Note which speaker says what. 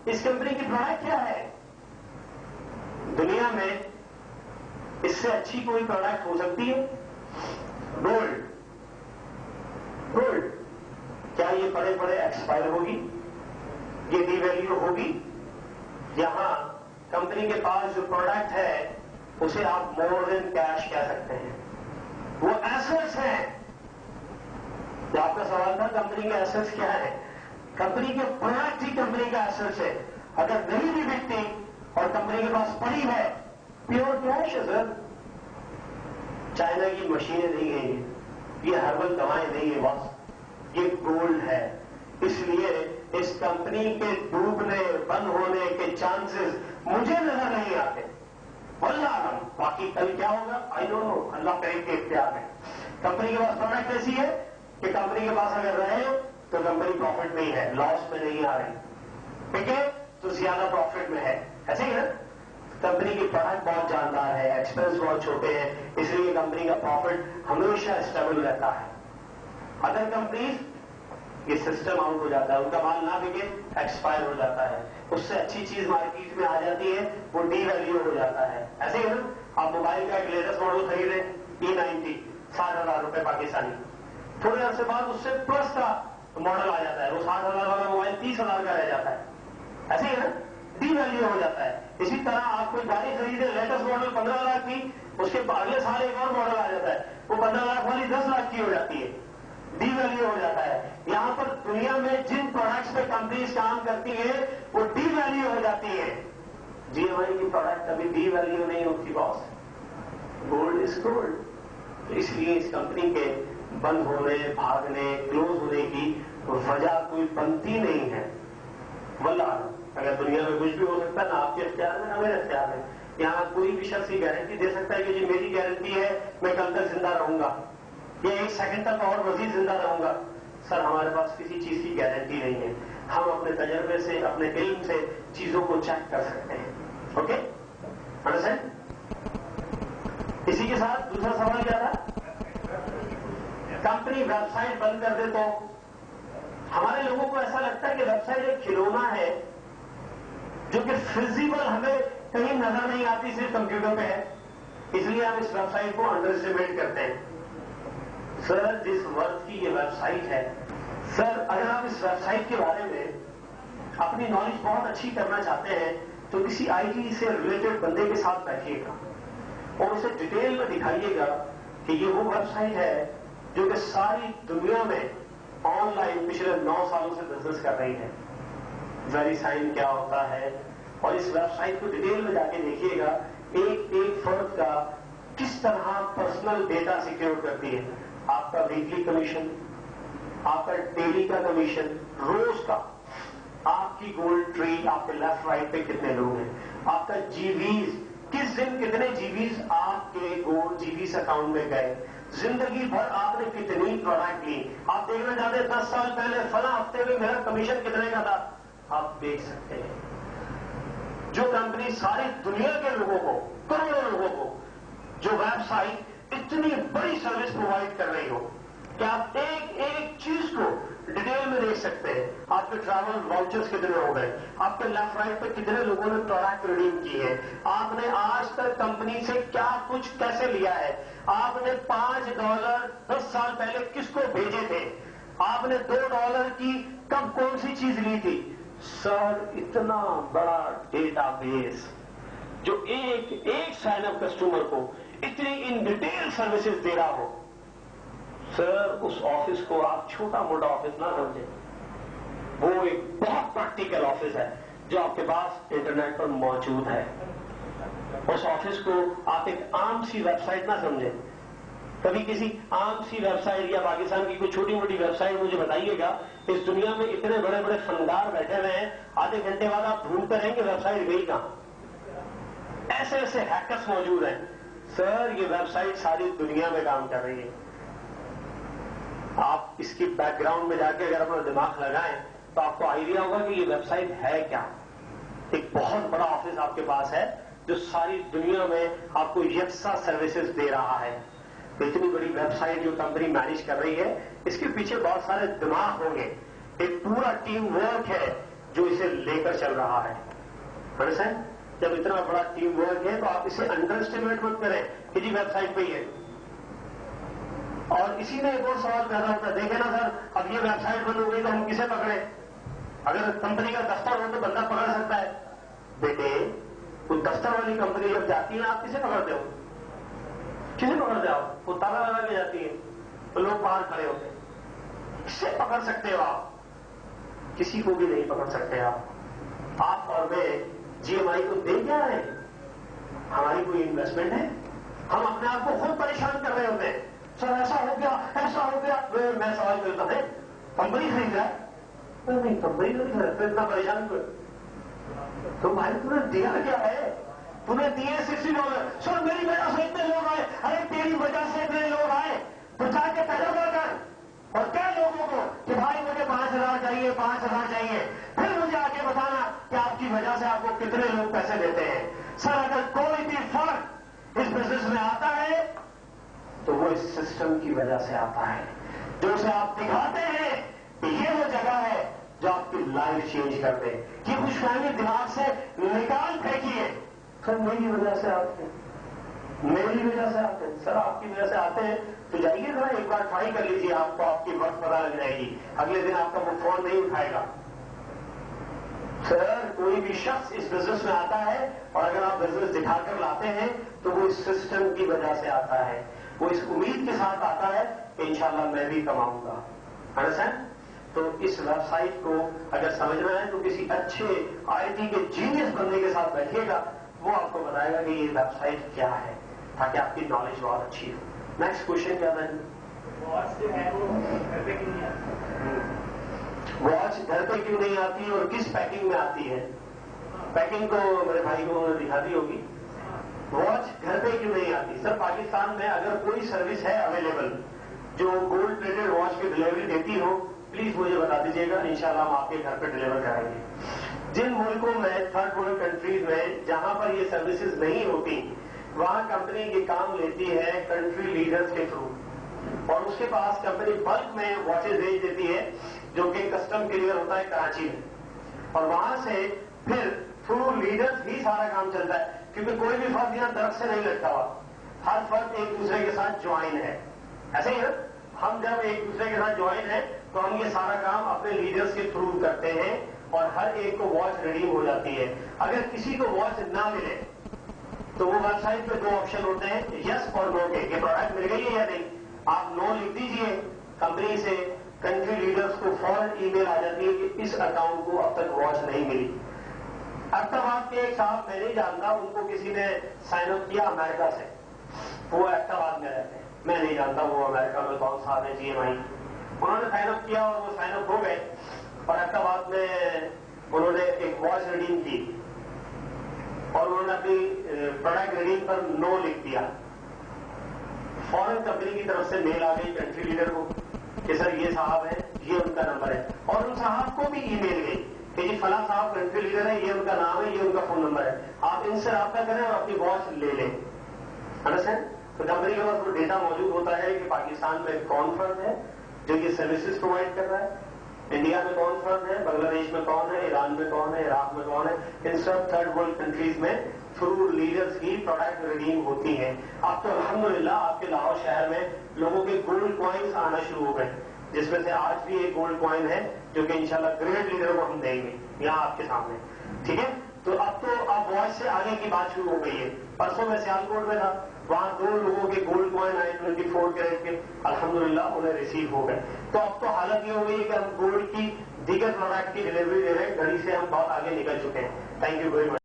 Speaker 1: इस कंपनी की प्रोडक्ट क्या है? दुनिया में इससे अच्छी कोई प्रोडक्ट हो सकती है? गोल्ड। गोल्ड क्या ये पड़े पड़े एक्सपायर होगी? ये डीवैल्यू होगी? यहां कंपनी के पास जो प्रोडक्ट है उसे आप मोर देन कैश कह सकते हैं। वो एसेट्स हैं। तो आपका सवाल था कंपनी के एसेट्स क्या है? कंपनी के प्रोडक्ट ही कंपनी का एसेट्स है। अगर नहीं भी बिकती और कंपनी के पास पड़ी है, प्योर कैश है सर। चाइना की मशीनें नहीं है, ये हर्बल दवाएं नहीं है बॉस, ये गोल्ड है। इसलिए इस कंपनी के डूबने बंद होने के चांसेस मुझे नजर नहीं आते। अल्लाह आलम, बाकी कल क्या होगा आई डोंट नो, अल्लाह करीब के इख्तियार है। कंपनी के पास प्रोडक्ट ऐसी है कि कंपनी के पास अगर रहे तो कंपनी प्रॉफिट में ही है, लॉस में नहीं आ रही, ठीक है, तो ज्यादा प्रॉफिट में है। ऐसे ही है, कंपनी की प्रोडक्ट बहुत जानदार है, एक्सपेंस बहुत छोटे हैं, इसलिए कंपनी का प्रॉफिट हमेशा स्टेबल रहता है। अदर कंपनीज ये सिस्टम आउट हो जाता है, उनका माल ना बिके, एक्सपायर हो जाता है, उससे अच्छी चीज मार्केट में आ जाती है, वो डीवैल्यू हो जाता है। ऐसे ही ना, आप मोबाइल का एक लेटेस्ट मॉडल खरीदे E90 60,000 रुपए पाकिस्तानी, थोड़े अरसे बाद उससे प्लस का मॉडल आ जाता है, वो 60,000 वाला मोबाइल 30,000 का रह जाता है। ऐसे ही ना, डीवैल्यू हो जाता है। इसी तरह आप कोई गाड़ी खरीदे लेटेस्ट मॉडल 15 लाख की, उसके अगले साल एक और मॉडल आ जाता है, वो 15 लाख वाली 10 लाख की हो जाती है, डीवैल्यू हो जाता है। यहां पर दुनिया में जिन प्रोडक्ट्स पे कंपनीज काम करती है वो डीवैल्यू हो जाती है। GMI की प्रोडक्ट कभी डीवैल्यू नहीं होती बॉस, गोल्ड इज गोल्ड। इसलिए इस कंपनी के बंद होने, भागने, क्लोज होने की वजह कोई बनती नहीं है। वल्लाह अगर दुनिया में कुछ भी हो सकता है ना आपके इख्तियार में ना मेरे इख्तियार में, यहां कोई भी शख्स ये गारंटी दे सकता है कि जी मेरी गारंटी है मैं कल तक जिंदा रहूंगा या 1 सेकंड तक और मजीद जिंदा रहूंगा। सर हमारे पास किसी चीज की गारंटी नहीं है, हम अपने तजर्बे से, अपने इल्म से चीजों को चेक कर सकते हैं। Okay, understand? इसी के साथ दूसरा सवाल क्या था? कंपनी वेबसाइट बंद कर दे तो हमारे लोगों को ऐसा लगता है कि वेबसाइट एक खिलौना है जो कि फिजिबल हमें कहीं नजर नहीं आती, सिर्फ कंप्यूटर पे है, इसलिए हम इस वेबसाइट को अंडर एस्टिमेट करते हैं। सर जिस वर्थ की ये वेबसाइट है, सर अगर आप इस वेबसाइट के बारे में अपनी नॉलेज बहुत अच्छी करना चाहते हैं तो किसी IT से रिलेटेड बंदे के साथ बैठिएगा और उसे डिटेल में दिखाइएगा कि ये वो वेबसाइट है जो कि सारी दुनिया में ऑनलाइन पिछले 9 सालों से बिजनेस कर रही है। वेरीसाइन क्या होता है, और इस वेबसाइट को डिटेल में जाके देखिएगा एक एक फर्द का किस तरह पर्सनल डेटा सिक्योर करती है। आपका वीकली कमीशन, आपका डेली का कमीशन, रोज का, आपकी गोल्ड ट्री, आपके लेफ्ट राइट पे कितने लोग हैं, आपका जीवीज, किस दिन कितने जीवीज आपके गोल्ड जीवीज अकाउंट में गए, जिंदगी भर आपने कितनी प्रोडक्ट ली। आप देखना चाहते हैं 10 साल पहले फला हफ्ते में मेरा कमीशन कितने का था, आप देख सकते हैं। जो कंपनी सारी दुनिया के लोगों को, करोड़ों लोगों को, जो वेबसाइट इतनी बड़ी सर्विस प्रोवाइड कर रही हो कि आप एक एक चीज को डिटेल में देख सकते हैं। आपके ट्रैवल वाउचर्स कितने हो गए, आपके लेफ्ट राइट पे कितने लोगों ने प्रोडक्ट रिडीम की है, आपने आज तक कंपनी से क्या कुछ कैसे लिया है, आपने $5 10 साल पहले किसको भेजे थे, आपने $2 की कब कौन सी चीज ली थी। सर इतना बड़ा डेटाबेस जो एक एक साइन अप कस्टमर को इतनी इन डिटेल सर्विसेज दे रहा हो, सर उस ऑफिस को आप छोटा मोटा ऑफिस ना समझे, वो एक बहुत प्रैक्टिकल ऑफिस है जो आपके पास इंटरनेट पर मौजूद है। उस ऑफिस को आप एक आम सी वेबसाइट ना समझे। कभी किसी आम सी वेबसाइट या पाकिस्तान की कोई छोटी मोटी वेबसाइट मुझे बताइएगा, इस दुनिया में इतने बड़े बड़े फनकार बैठे हुए हैं, आधे घंटे बाद आप ढूंढते रहेंगे वेबसाइट गई कहां। ऐसे ऐसे हैकर्स मौजूद हैं। सर ये वेबसाइट सारी दुनिया में काम कर रही है। आप इसकी बैकग्राउंड में जाके अगर अपना दिमाग लगाएं तो आपको आइडिया होगा कि ये वेबसाइट है क्या। एक बहुत बड़ा ऑफिस आपके पास है जो सारी दुनिया में आपको यकसा सर्विसेज दे रहा है। इतनी बड़ी वेबसाइट जो कंपनी मैनेज कर रही है, इसके पीछे बहुत सारे दिमाग होंगे, एक पूरा टीम वर्क है جو اسے لے کر چل رہا ہے. جب اتنا بڑا ٹیم ورک ہے تو آپ اسے انڈر اسٹیمیٹ مت کریں کہ جی ویب سائٹ پہ ہی ہے. اور اسی میں ایک اور سوال پیدا ہوتا ہے, دیکھیں نا سر, اب یہ ویب سائٹ بند ہو گئی تو ہم کسے پکڑیں؟ اگر کمپنی کا دفتر ہو تو بندہ پکڑ سکتا ہے. بیٹے, کوئی دفتر والی کمپنی جب جاتی ہے آپ کسے پکڑتے ہو؟ کسے پکڑتے ہو آپ؟ وہ تالا لگا کے جاتی ہے تو لوگ باہر کھڑے ہوتے ہیں. کسے پکڑ سکتے ہو آپ؟ کسی کو بھی نہیں پکڑ سکتے آپ. آپ اور میں جی ایم آئی کو دے کیا رہے ہیں؟ ہماری کوئی انویسٹمنٹ ہے؟ ہم اپنے آپ کو خود پریشان کر رہے ہوتے ہیں. سر ایسا ہو گیا, ایسا ہو گیا. میں سوال کرتا ہوں, کمپنی خرید رہا ہے؟ نہیں, کمپنی تو نہیں خرید, اتنا پریشان کر. تو بھائی تم نے دیا کیا ہے؟ تم نے دیے $60. سر میری وجہ سے اتنے لوگ آئے. ارے تیری وجہ سے اتنے لوگ آئے تو جا کے تجربہ کر اور کیا لوگوں کو کہ بھائی مجھے 5,000 چاہیے, 5,000 چاہیے. پھر مجھے آگے بتانا کہ آپ کی وجہ سے آپ کو کتنے لوگ پیسے دیتے ہیں. سر اگر کوئی بھی فرق اس بزنس میں آتا ہے تو وہ اس سسٹم کی وجہ سے آتا ہے, جو اسے آپ دکھاتے ہیں کہ یہ وہ جگہ ہے جو آپ کی لائف چینج کر دے. یہ خوش فہمی دماغ سے نکال پھینکیے. سر میری وجہ سے آتے ہیں, میری وجہ سے آتے ہیں. سر آپ کی وجہ سے آتے ہیں تو جائیے ذرا ایک بار ٹرائی کر لیجیے, آپ کو آپ کی وقت پتہ لگ جائے گی. اگلے دن آپ کا وہ فون نہیں اٹھائے گا. سر کوئی بھی شخص اس بزنس میں آتا ہے اور اگر آپ بزنس دکھا کر لاتے ہیں تو وہ اس سسٹم کی وجہ سے آتا ہے. وہ اس امید کے ساتھ آتا ہے کہ انشاءاللہ میں بھی کماؤں گا. انڈرسٹینڈ؟ تو اس ویب سائٹ کو اگر سمجھنا ہے تو کسی اچھے آئی ٹی کے جینیس بندے کے ساتھ بیٹھیے گا, وہ آپ کو بتائے گا کہ یہ ویب سائٹ کیا ہے, تاکہ آپ کی نالج بہت اچھی ہو. نیکسٹ کوشچن کیا تھا؟ واچ گھر پہ کیوں نہیں آتی اور کس پیکنگ میں آتی ہے؟ پیکنگ تو میرے بھائی کو دکھا دی ہوگی. واچ گھر پہ کیوں نہیں آتی؟ سر پاکستان میں اگر کوئی سروس ہے اویلیبل جو گولڈ پلیٹڈ واچ کی ڈلیوری دیتی ہو, پلیز مجھے بتا دیجیے گا, انشاءاللہ ہم آپ کے گھر پہ ڈلیور کریں گے. جن ملکوں میں تھرڈ ورلڈ کنٹریز میں جہاں پر یہ سروسز نہیں ہوتی, وہاں کمپنی یہ کام لیتی ہے کنٹری لیڈرز کے تھرو, اور اس کے پاس کمپنی بلک میں واچز بھیج دیتی ہے جو کہ کسٹم کلیئر ہوتا ہے کراچی میں, اور وہاں سے پھر تھرو لیڈرز ہی سارا کام چلتا ہے, کیونکہ کوئی بھی فرد یہاں درخت سے نہیں لٹکا ہوا, ہر فرد ایک دوسرے کے ساتھ جوائن ہے. ایسے ہی ہم جب ایک دوسرے کے ساتھ جوائن ہیں تو ہم یہ سارا کام اپنے لیڈرز کے تھرو کرتے ہیں اور ہر ایک کو واچ ریڈیم ہو جاتی ہے. اگر کسی کو واچ نہ ملے تو وہ ویب سائٹ پہ 2 آپشن ہوتے ہیں, یس اور نو کے, کہ پروڈکٹ مل گئی ہے یا نہیں. آپ نو لکھ دیجئے, کمپنی سے کنٹری لیڈرز کو فوراً ای میل آ جاتی ہے کہ اس اکاؤنٹ کو اب تک واچ نہیں ملی. ایبٹ کے ایک صاحب میں نہیں جانتا, ان کو کسی نے سائن اپ کیا امریکہ سے, وہ ایبٹ میں رہتے ہیں, میں نہیں جانتا وہ امریکہ میں کون صاحب ہے جی ایم آئی. انہوں نے سائن اپ کیا اور وہ سائن اپ ہو گئے, اور ایبٹ میں انہوں نے ایک واچ ریڈیم کی اور انہوں نے اپنی پروڈکٹ ریڈیم پر نو لکھ دیا. فوراً کمپنی کی طرف سے میل آ گئی کنٹری لیڈر کو کہ سر یہ صاحب ہے, یہ ان کا نمبر ہے, اور ان صاحب کو بھی ای میل گئی کہ جی فلاں صاحب کنٹری لیڈر ہے, یہ ان کا نام ہے, یہ ان کا فون نمبر ہے, آپ ان سے رابطہ کریں اور اپنی واچ لے لیں. انڈرسٹینڈ؟ تو کمپنی کے پاس وہ ڈیٹا موجود ہوتا ہے کہ پاکستان میں کون فرد ہے جو یہ سروسز پرووائڈ کر رہا ہے, انڈیا میں کون فرد ہے, بنگلہ دیش میں کون ہے, ایران میں کون ہے, عراق میں کون ہے. ان سب تھرڈ ورلڈ کنٹریز میں تھرو لیڈرز ہی پروڈکٹ ریڈیم ہوتی ہیں. اب تو الحمدللہ آپ کے لاہور شہر میں لوگوں کے گولڈ کوائنس آنا شروع ہو گئے, جس میں سے آج بھی ایک گولڈ کوائن ہے جو کہ انشاءاللہ گریٹ لیڈر کو ہم دیں گے یہاں آپ کے سامنے. ٹھیک ہے, تو اب تو آپ واچ سے آگے کی بات شروع ہو گئی ہے. پرسوں میں سیالکوٹ میں تھا, وہاں 2 لوگوں کے گولڈ کوائن آئے 24 کیرٹ کے, الحمدللہ انہیں ریسیو ہو گئے. تو اب تو حالت یہ ہو گئی ہے کہ ہم گولڈ کی دیگر پروڈکٹ کی ڈلیوری دے رہے ہیں, گھڑی سے ہم بہت آگے نکل چکے ہیں. Thank you very much.